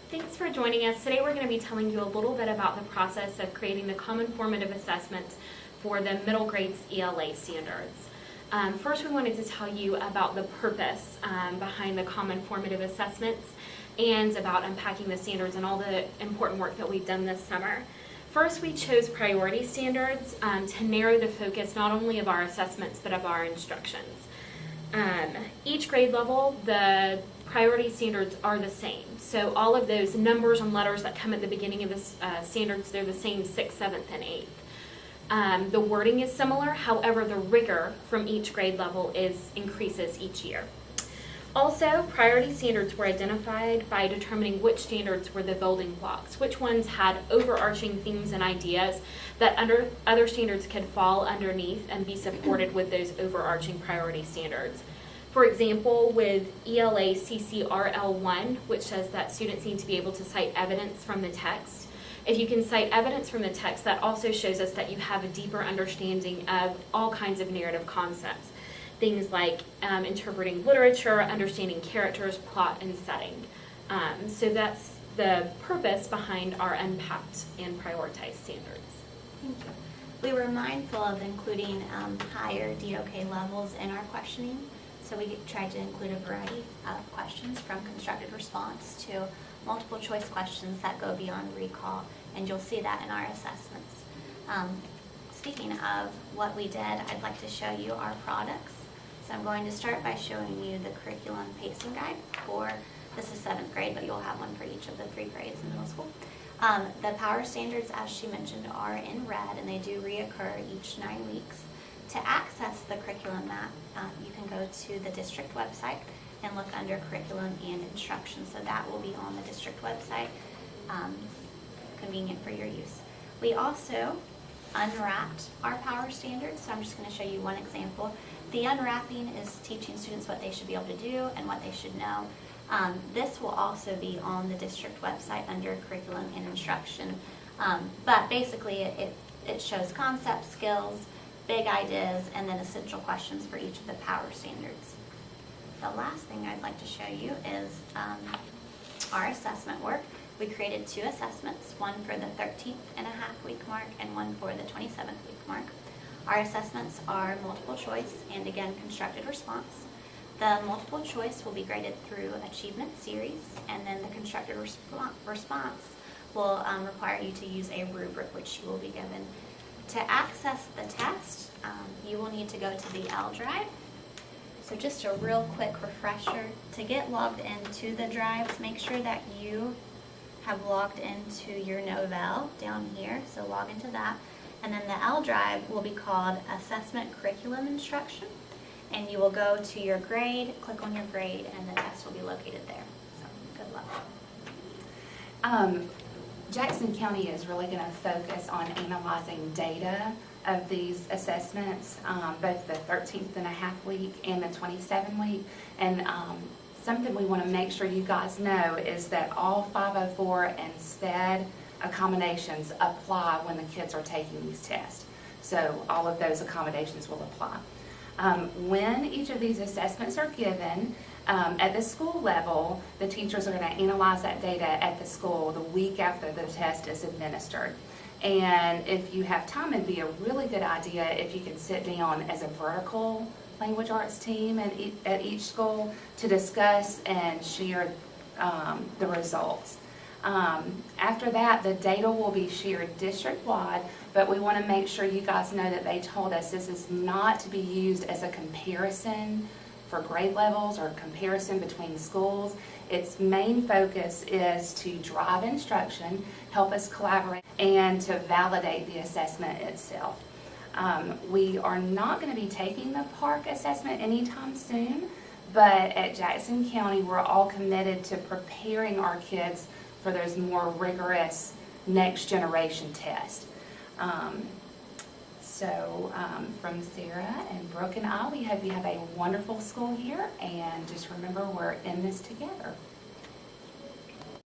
Thanks for joining us. Today we're going to be telling you a little bit about the process of creating the Common Formative Assessments for the middle grades ELA standards. First, we wanted to tell you about the purpose behind the Common Formative Assessments and about unpacking the standards and all the important work that we've done this summer. First, we chose priority standards to narrow the focus not only of our assessments but of our instructions. Each grade level, the priority standards are the same. So all of those numbers and letters that come at the beginning of the standards, they're the same 6th, 7th, and 8th. The wording is similar, however, the rigor from each grade level increases each year. Also, priority standards were identified by determining which standards were the building blocks, which ones had overarching themes and ideas that other standards could fall underneath and be supported with those overarching priority standards. For example, with ELA CCRL1, which says that students need to be able to cite evidence from the text. If you can cite evidence from the text, that also shows us that you have a deeper understanding of all kinds of narrative concepts. Things like interpreting literature, understanding characters, plot, and setting. So that's the purpose behind our unpacked and prioritized standards. Thank you. We were mindful of including higher DOK levels in our questioning. So we tried to include a variety of questions from constructed response to multiple choice questions that go beyond recall, and you'll see that in our assessments. Speaking of what we did, I'd like to show you our products. So I'm going to start by showing you the curriculum pacing guide for, this is 7th grade, but you'll have one for each of the 3 grades in middle school. The power standards, as she mentioned, are in red, and they do reoccur each 9 weeks. To access the curriculum map, you can go to the district website and look under curriculum and instruction. So that will be on the district website, convenient for your use. We also unwrapped our power standards, so I'm just going to show you one example. The unwrapping is teaching students what they should be able to do and what they should know. This will also be on the district website under curriculum and instruction. But basically it shows concepts, skills, big ideas, and then essential questions for each of the power standards. The last thing I'd like to show you is our assessment work. We created 2 assessments, one for the 13.5 week mark and one for the 27th week mark. Our assessments are multiple choice and again constructed response. The multiple choice will be graded through achievement series, and then the constructed response will require you to use a rubric which you will be given. To access the test, you will need to go to the L drive. So just a real quick refresher, to get logged into the drives, make sure that you have logged into your Novell down here, so log into that. And then the L drive will be called Assessment Curriculum Instruction, and you will go to your grade, click on your grade, and the test will be located there. So good luck. Jackson County is really going to focus on analyzing data of these assessments, both the 13.5 week and the 27 week. And something we want to make sure you guys know is that all 504 and SPED accommodations apply when the kids are taking these tests. So all of those accommodations will apply. When each of these assessments are given, at the school level, the teachers are going to analyze that data at the school the week after the test is administered. And if you have time, it'd be a really good idea if you could sit down as a vertical language arts team at each school to discuss and share the results. After that, the data will be shared district-wide, but we want to make sure you guys know that they told us this is not to be used as a comparison for grade levels or comparison between schools. Its main focus is to drive instruction, help us collaborate, and to validate the assessment itself. We are not going to be taking the PARCC assessment anytime soon, but at Jackson County, we're all committed to preparing our kids for those more rigorous next generation tests. From Sarah and Brooke and I, we hope you have a wonderful school year, and just remember, we're in this together.